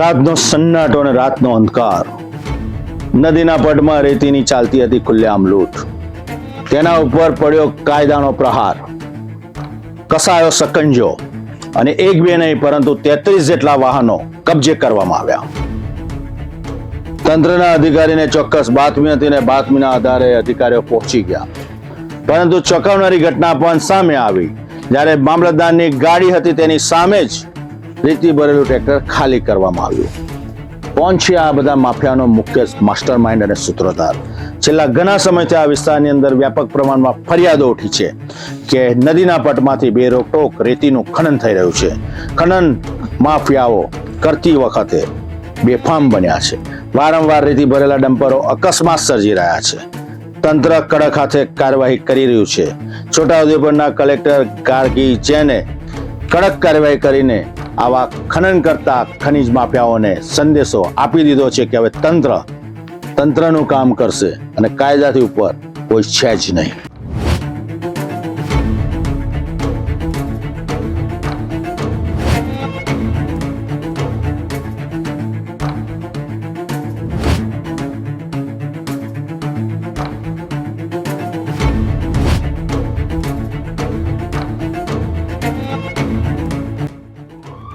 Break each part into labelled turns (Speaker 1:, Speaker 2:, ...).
Speaker 1: રાતનો સન્નાટો અને રાતનો અંધકાર. નદીના પટમાં રેતીની ચાલતી હતી ખુલ્લેઆમ લૂંટ. તેના ઉપર પડ્યો કાયદાનો પ્રહાર, કસાયો સકંજો અને એક બે નહીં પરંતુ 33 જેટલા વાહનો કબજે કરવામાં આવ્યા. તંત્રના અધિકારીને ચોક્કસ બાતમી હતી અને બાતમીના આધારે અધિકારીઓ પહોંચી ગયા. પરંતુ ચોંકાવનારી ઘટના પણ સામે આવી જ્યારે મામલતદારની ગાડી હતી તેની સામે જ રેતી ભરેલું ટ્રેક્ટર ખાલી કરવામાં આવ્યું. કોણ છે આ બધા માફિયાનો મુખ્ય માસ્ટર માઇન્ડ અને સૂત્રધાર? છેલ્લા ઘણા સમયથી આ વિસ્તારની અંદર વ્યાપક પ્રમાણમાં ફરિયાદો ઉઠી છે કે નદીના પટમાંથી બેરોકટોક રેતીનું ખનન થઈ રહ્યું છે. ખનન માફિયાઓ કરતી વખતે બેફામ બન્યા છે. વારંવાર રેતી ભરેલા ડમ્પરો અકસ્માત સર્જી રહ્યા છે. તંત્ર કડક હાથે કાર્યવાહી કરી રહ્યું છે. છોટાઉદેપુરના કલેક્ટર ગાર્ગી જૈને કડક કાર્યવાહી કરીને આવા ખનન કરતા ખનીજ માફિયાઓને સંદેશો આપી દીધો છે કે હવે તંત્રનું કામ કરશે અને કાયદાથી ઉપર કોઈ છે જ નહીં.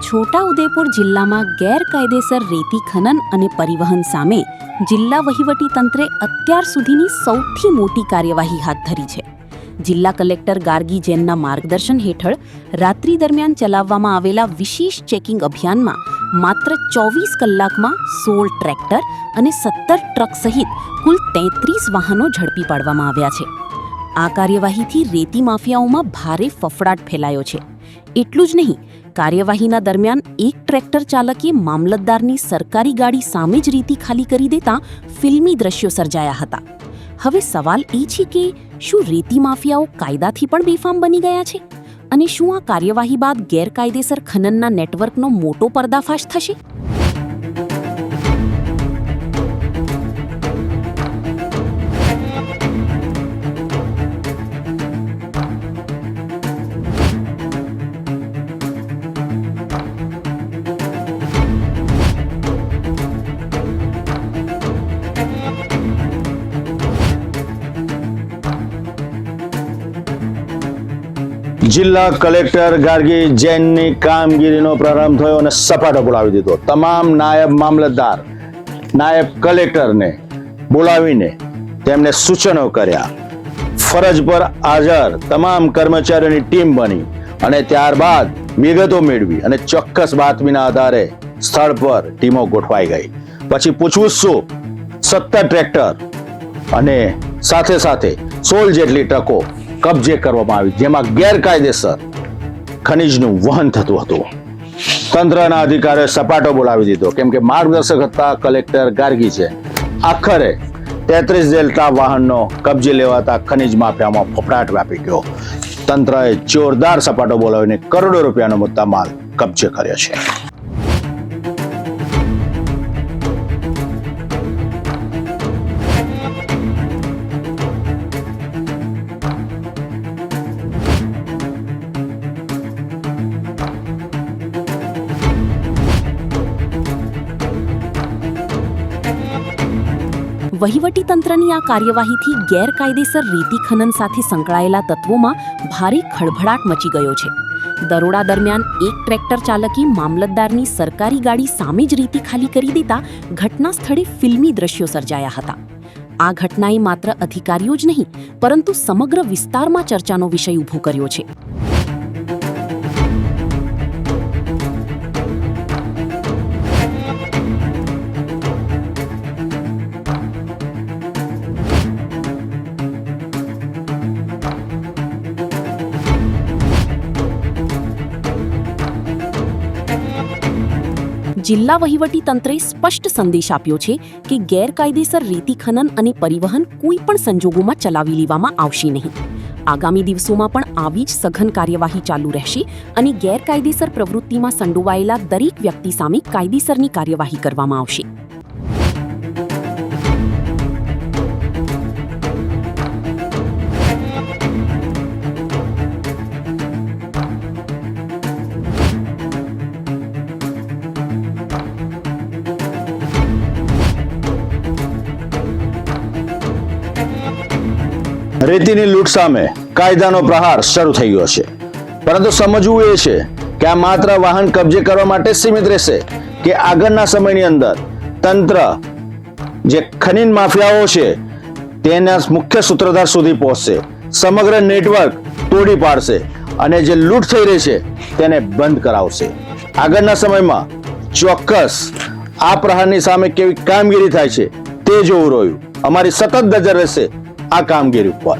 Speaker 2: છોટાઉદેપુર જિલ્લામાં ગેરકાયદેસર રેતી ખનન અને પરિવહન સામે જિલ્લા વહીવટી તંત્રે અત્યાર સુધીની સૌથી મોટી કાર્યવાહી હાથ ધરી છે. જિલ્લા કલેક્ટર ગાર્ગી જૈનના માર્ગદર્શન હેઠળ રાત્રિ દરમિયાન ચલાવવામાં આવેલા વિશેષ ચેકિંગ અભિયાનમાં માત્ર 24 કલાકમાં 16 ટ્રેક્ટર અને 17 ટ્રક સહિત કુલ 33 વાહનો ઝડપી પાડવામાં આવ્યા છે. આ કાર્યવાહીથી રેતી માફિયાઓમાં ભારે ફફડાટ ફેલાયો છે. એટલું જ નહીં, કાર્યવાહીના દરમિયાન એક ટ્રેક્ટર ચાલકે મામલતદારની સરકારી ગાડી સામે જ રેતી ખાલી કરી દેતા ફિલ્મી દ્રશ્યો સર્જાયા હતા. હવે સવાલ એ છે કે શું રેતી માફિયાઓ કાયદાથી પણ બેફામ બની ગયા છે? અને શું આ કાર્યવાહી બાદ ગેરકાયદેસર ખનનના નેટવર્કનો મોટો પર્દાફાશ થશે?
Speaker 1: જિલ્લા કલેક્ટર ગાર્ગી જૈનની કામગીરીનો પ્રારંભ થયો અને સપાટો બોલાવી દીધો. તમામ નાયબ મામલતદાર, નાયબ કલેક્ટરને બોલાવીને તેમને સૂચનો કર્યા. ફરજ પર હાજર તમામ કર્મચારીઓની ટીમ બની અને ત્યારબાદ વિગતો મેળવી અને ચોક્કસ બાતમીના આધારે સ્થળ પર ટીમો ગોઠવાઈ ગઈ. પછી પૂછવું શું, 17 ટ્રેક્ટર અને સાથે 16 જેટલી ટ્રકો કબજે કરવામાં આવી, જેમાં ગેરકાયદેસર ખનીજનું વહન થતું હતું. તંત્રના અધિકારીઓએ સપાટો બોલાવી દીધો કેમ કે માર્ગદર્શક હતા કલેક્ટર ગાર્ગી છે. આખરે 33 જેટલા વાહનનો કબજે લેવાતા ખનીજ માફિયામાં ફફડાટ વ્યાપી ગયો. તંત્રએ જોરદાર સપાટો બોલાવીને કરોડો રૂપિયાનો મુદ્દામાલ કબજે કર્યો છે.
Speaker 2: વહીવટીતંત્રની આ કાર્યવાહીથી ગેરકાયદેસર રેતી ખનન સાથે સંકળાયેલા તત્વોમાં ભારે ખળભળાટ મચી ગયો છે. દરોડા દરમિયાન એક ટ્રેક્ટર ચાલકે મામલતદારની સરકારી ગાડી સામે જ રેતી ખાલી કરી દેતા ઘટના સ્થળે ફિલ્મી દ્રશ્યો સર્જાયા હતા. આ ઘટનાએ માત્ર અધિકારીઓ જ નહીં પરંતુ સમગ્ર વિસ્તારમાં ચર્ચાનો વિષય ઊભો કર્યો છે. જિલ્લા વહીવટી તંત્રે સ્પષ્ટ સંદેશ આપ્યો છે કે ગેરકાયદેસર રેતી ખનન અને પરિવહન કોઈ પણ સંજોગોમાં ચલાવી લેવામાં આવશે નહીં. આગામી દિવસોમાં પણ આવી જ સઘન કાર્યવાહી ચાલુ રહેશે અને ગેરકાયદેસર પ્રવૃત્તિમાં સંડોવાયેલા દરેક વ્યક્તિ સામે કાયદેસરની કાર્યવાહી કરવામાં આવશે.
Speaker 1: રેતીની લૂંટ સામે કાયદાનો પ્રહાર શરૂ થઈ ગયો છે, પરંતુ સમજવું એ છે કે આ માત્ર વાહન કબજે કરવા માટે સીમિત રહેશે કે આગળના સમયની અંદર તંત્ર જે ખનીન માફિયાઓ છે તેના મુખ્ય સૂત્રધાર સુધી પહોંચશે, સમગ્ર નેટવર્ક તોડી પાડશે અને જે લૂંટ થઈ રહી છે તેને બંધ કરાવશે. આગળના સમયમાં ચોક્કસ આ પ્રહારની સામે કેવી કામગીરી થાય છે તે જોવું રહ્યું. અમારી સતત નજર રહેશે આ કામગીરી ઉપર.